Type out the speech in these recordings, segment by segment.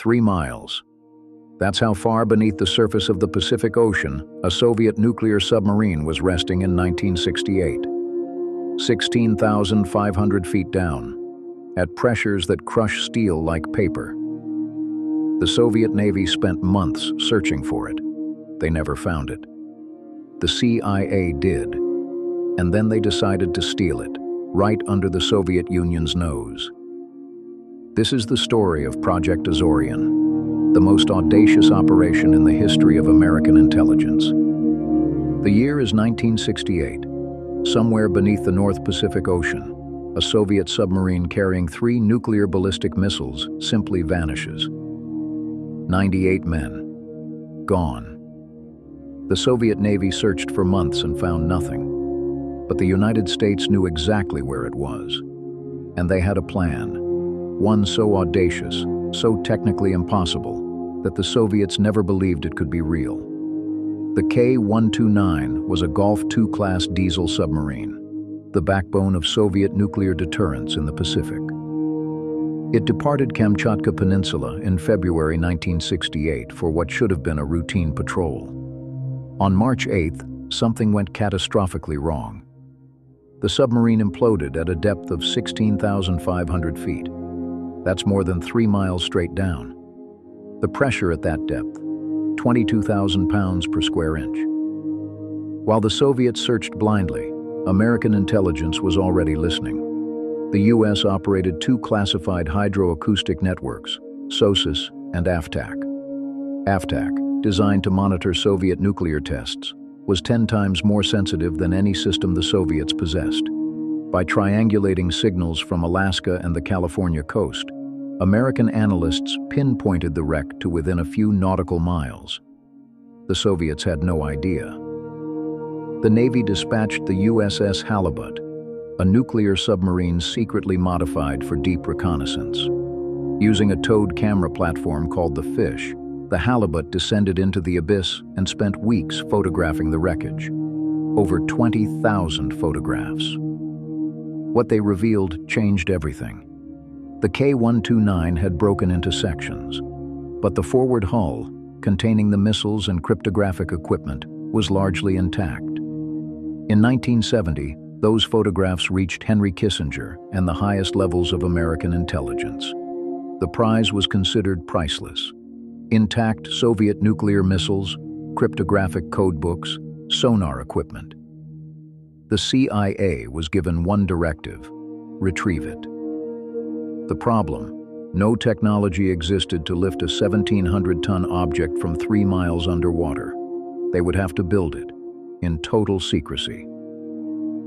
3 miles. That's how far beneath the surface of the Pacific Ocean a Soviet nuclear submarine was resting in 1968. 16,500 feet down, at pressures that crush steel like paper. The Soviet Navy spent months searching for it. They never found it. The CIA did, and then they decided to steal it, right under the Soviet Union's nose. This is the story of Project Azorian, the most audacious operation in the history of American intelligence. The year is 1968. Somewhere beneath the North Pacific Ocean, a Soviet submarine carrying 3 nuclear ballistic missiles simply vanishes. 98 men. Gone. The Soviet Navy searched for months and found nothing. But the United States knew exactly where it was. And they had a plan. One so audacious, so technically impossible, that the Soviets never believed it could be real. The K-129 was a Golf II class diesel submarine, the backbone of Soviet nuclear deterrence in the Pacific. It departed Kamchatka Peninsula in February 1968 for what should have been a routine patrol. On March 8th, something went catastrophically wrong. The submarine imploded at a depth of 16,500 feet. That's more than 3 miles straight down. The pressure at that depth, 22,000 pounds per square inch. While the Soviets searched blindly, American intelligence was already listening. The U.S. operated 2 classified hydroacoustic networks, SOSUS and AFTAC. AFTAC, designed to monitor Soviet nuclear tests, was 10 times more sensitive than any system the Soviets possessed. By triangulating signals from Alaska and the California coast, American analysts pinpointed the wreck to within a few nautical miles. The Soviets had no idea. The Navy dispatched the USS Halibut, a nuclear submarine secretly modified for deep reconnaissance. Using a towed camera platform called the Fish, the Halibut descended into the abyss and spent weeks photographing the wreckage. Over 20,000 photographs. What they revealed changed everything. The K-129 had broken into sections, but the forward hull, containing the missiles and cryptographic equipment, was largely intact. In 1970, those photographs reached Henry Kissinger and the highest levels of American intelligence. The prize was considered priceless. Intact Soviet nuclear missiles, cryptographic codebooks, sonar equipment. The CIA was given one directive: retrieve it. The problem: no technology existed to lift a 1,700-ton object from 3 miles underwater. They would have to build it, in total secrecy.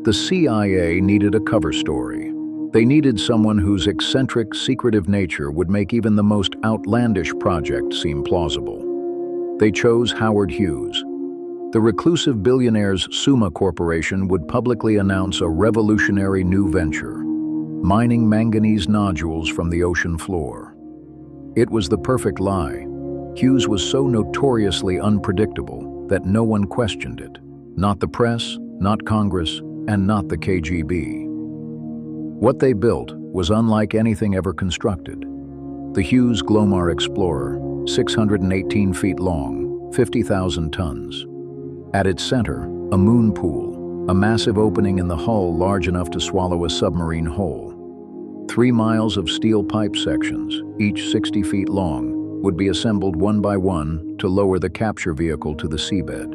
The CIA needed a cover story. They needed someone whose eccentric, secretive nature would make even the most outlandish project seem plausible. They chose Howard Hughes. The reclusive billionaire's Summa Corporation would publicly announce a revolutionary new venture: mining manganese nodules from the ocean floor. It was the perfect lie. Hughes was so notoriously unpredictable that no one questioned it. Not the press, not Congress, and not the KGB. What they built was unlike anything ever constructed. The Hughes Glomar Explorer, 618 feet long, 50,000 tons. At its center, a moon pool, a massive opening in the hull large enough to swallow a submarine whole. 3 miles of steel pipe sections, each 60 feet long, would be assembled one by one to lower the capture vehicle to the seabed.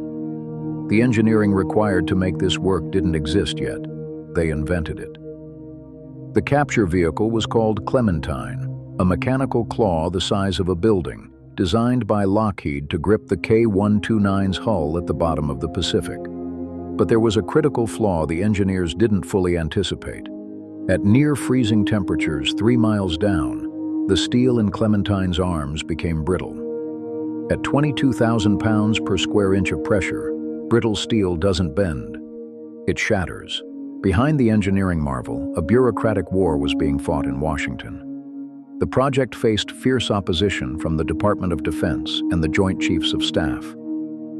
The engineering required to make this work didn't exist yet. They invented it. The capture vehicle was called Clementine, a mechanical claw the size of a building, designed by Lockheed to grip the K-129's hull at the bottom of the Pacific. But there was a critical flaw the engineers didn't fully anticipate. At near-freezing temperatures 3 miles down, the steel in Clementine's arms became brittle. At 22,000 pounds per square inch of pressure, brittle steel doesn't bend. It shatters. Behind the engineering marvel, a bureaucratic war was being fought in Washington. The project faced fierce opposition from the Department of Defense and the Joint Chiefs of Staff.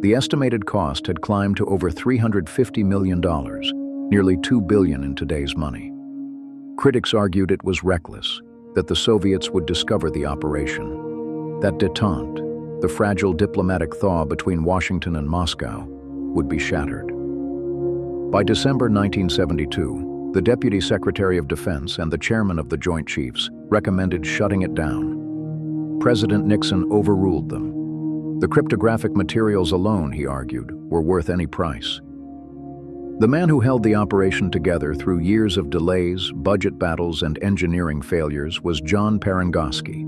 The estimated cost had climbed to over $350 million, nearly $2 billion in today's money. Critics argued it was reckless, that the Soviets would discover the operation. That détente, the fragile diplomatic thaw between Washington and Moscow, would be shattered. By December 1972, the Deputy Secretary of Defense and the Chairman of the Joint Chiefs recommended shutting it down. President Nixon overruled them. The cryptographic materials alone, he argued, were worth any price. The man who held the operation together through years of delays, budget battles, and engineering failures was John Parangosky,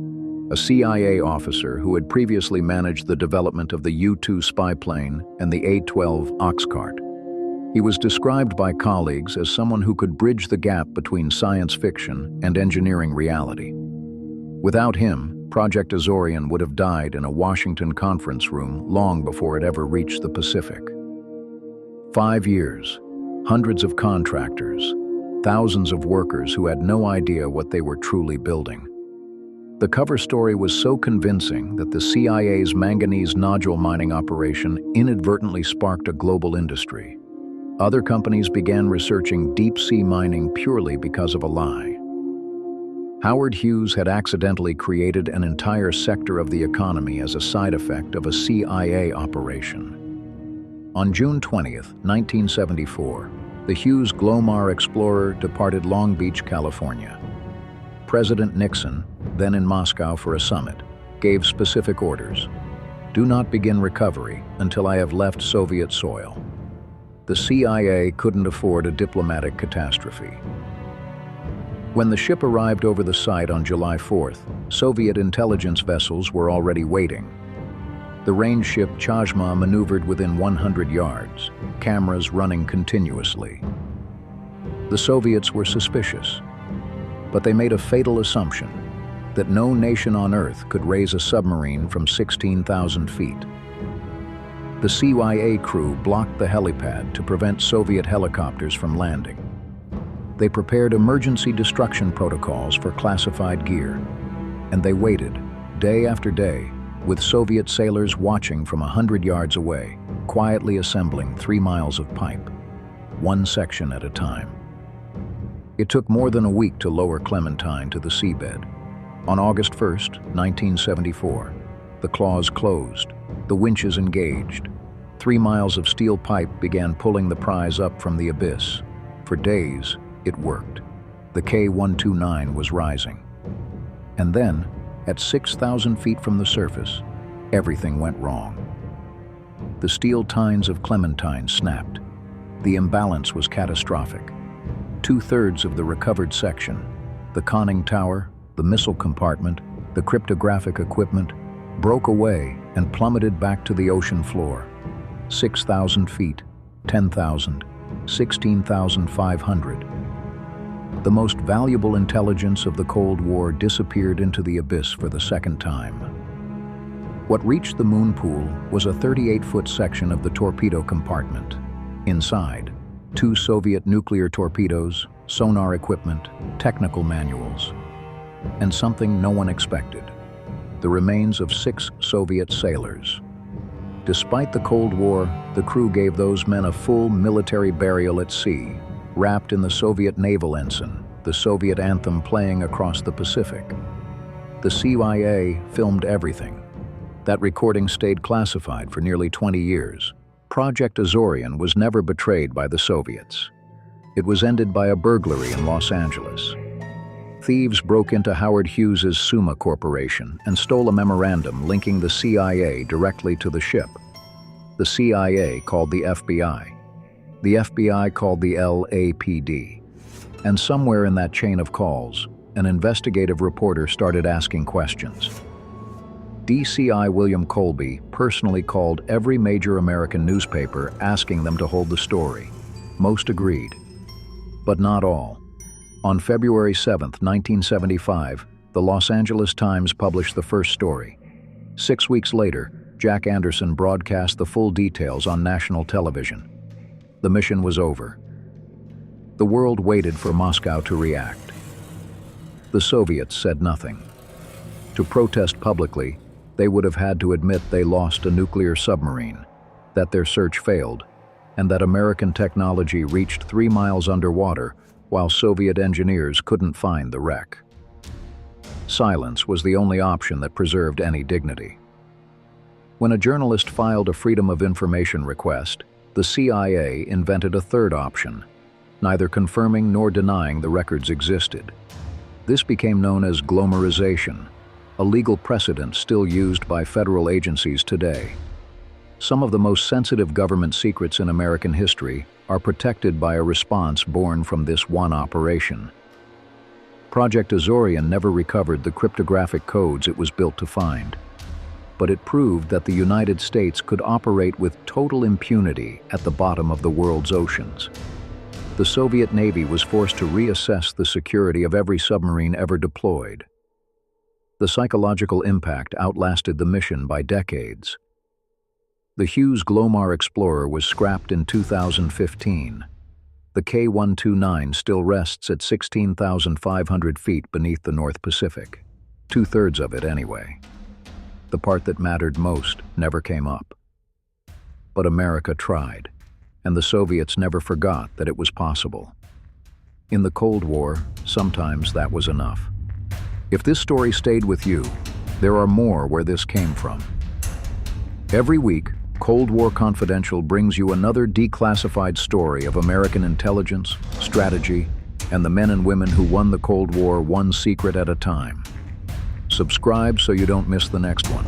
a CIA officer who had previously managed the development of the U-2 spy plane and the A-12 Oxcart. He was described by colleagues as someone who could bridge the gap between science fiction and engineering reality. Without him, Project Azorian would have died in a Washington conference room long before it ever reached the Pacific. 5 years, hundreds of contractors, thousands of workers who had no idea what they were truly building. The cover story was so convincing that the CIA's manganese nodule mining operation inadvertently sparked a global industry. Other companies began researching deep-sea mining purely because of a lie. Howard Hughes had accidentally created an entire sector of the economy as a side effect of a CIA operation. On June 20, 1974, the Hughes Glomar explorer departed Long Beach, California. President Nixon, then in Moscow for a summit, gave specific orders. Do not begin recovery until I have left Soviet soil. The CIA couldn't afford a diplomatic catastrophe. When the ship arrived over the site on July 4th, Soviet intelligence vessels were already waiting. The range ship Chazma maneuvered within 100 yards, cameras running continuously. The Soviets were suspicious, but they made a fatal assumption that no nation on Earth could raise a submarine from 16,000 feet. The CIA crew blocked the helipad to prevent Soviet helicopters from landing. They prepared emergency destruction protocols for classified gear, and they waited, day after day, with Soviet sailors watching from 100 yards away, quietly assembling 3 miles of pipe, one section at a time. It took more than a week to lower Clementine to the seabed. On August 1st, 1974, the claws closed, the winches engaged. 3 miles of steel pipe began pulling the prize up from the abyss. For days, it worked. The K-129 was rising. And then, at 6,000 feet from the surface, everything went wrong. The steel tines of Clementine snapped. The imbalance was catastrophic. 2/3 of the recovered section, the conning tower, the missile compartment, the cryptographic equipment, broke away and plummeted back to the ocean floor. 6,000 feet, 10,000, 16,500. The most valuable intelligence of the Cold War disappeared into the abyss for the second time. What reached the moon pool was a 38-foot section of the torpedo compartment. Inside, 2 Soviet nuclear torpedoes, sonar equipment, technical manuals, and something no one expected: the remains of 6 Soviet sailors. Despite the Cold War, the crew gave those men a full military burial at sea, wrapped in the Soviet naval ensign, the Soviet anthem playing across the Pacific. The CIA filmed everything. That recording stayed classified for nearly 20 years. Project Azorian was never betrayed by the Soviets. It was ended by a burglary in Los Angeles. Thieves broke into Howard Hughes's Summa Corporation and stole a memorandum linking the CIA directly to the ship. The CIA called the FBI. The FBI called the LAPD. And somewhere in that chain of calls, an investigative reporter started asking questions. DCI William Colby personally called every major American newspaper asking them to hold the story. Most agreed, but not all. On February 7, 1975, the Los Angeles Times published the first story. 6 weeks later, Jack Anderson broadcast the full details on national television. The mission was over. The world waited for Moscow to react. The Soviets said nothing. To protest publicly, they would have had to admit they lost a nuclear submarine, that their search failed, and that American technology reached 3 miles underwater while Soviet engineers couldn't find the wreck. Silence was the only option that preserved any dignity. When a journalist filed a Freedom of Information request, the CIA invented a third option, neither confirming nor denying the records existed. This became known as Glomarization, a legal precedent still used by federal agencies today. Some of the most sensitive government secrets in American history are protected by a response born from this one operation. Project Azorian never recovered the cryptographic codes it was built to find, but it proved that the United States could operate with total impunity at the bottom of the world's oceans. The Soviet Navy was forced to reassess the security of every submarine ever deployed. The psychological impact outlasted the mission by decades. The Hughes Glomar Explorer was scrapped in 2015. The K-129 still rests at 16,500 feet beneath the North Pacific. 2/3 of it anyway. The part that mattered most never came up. But America tried, and the Soviets never forgot that it was possible. In the Cold War, sometimes that was enough. If this story stayed with you, there are more where this came from. Every week, Cold War Confidential brings you another declassified story of American intelligence, strategy, and the men and women who won the Cold War one secret at a time. Subscribe so you don't miss the next one.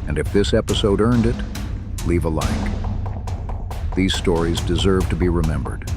And if this episode earned it, leave a like. These stories deserve to be remembered.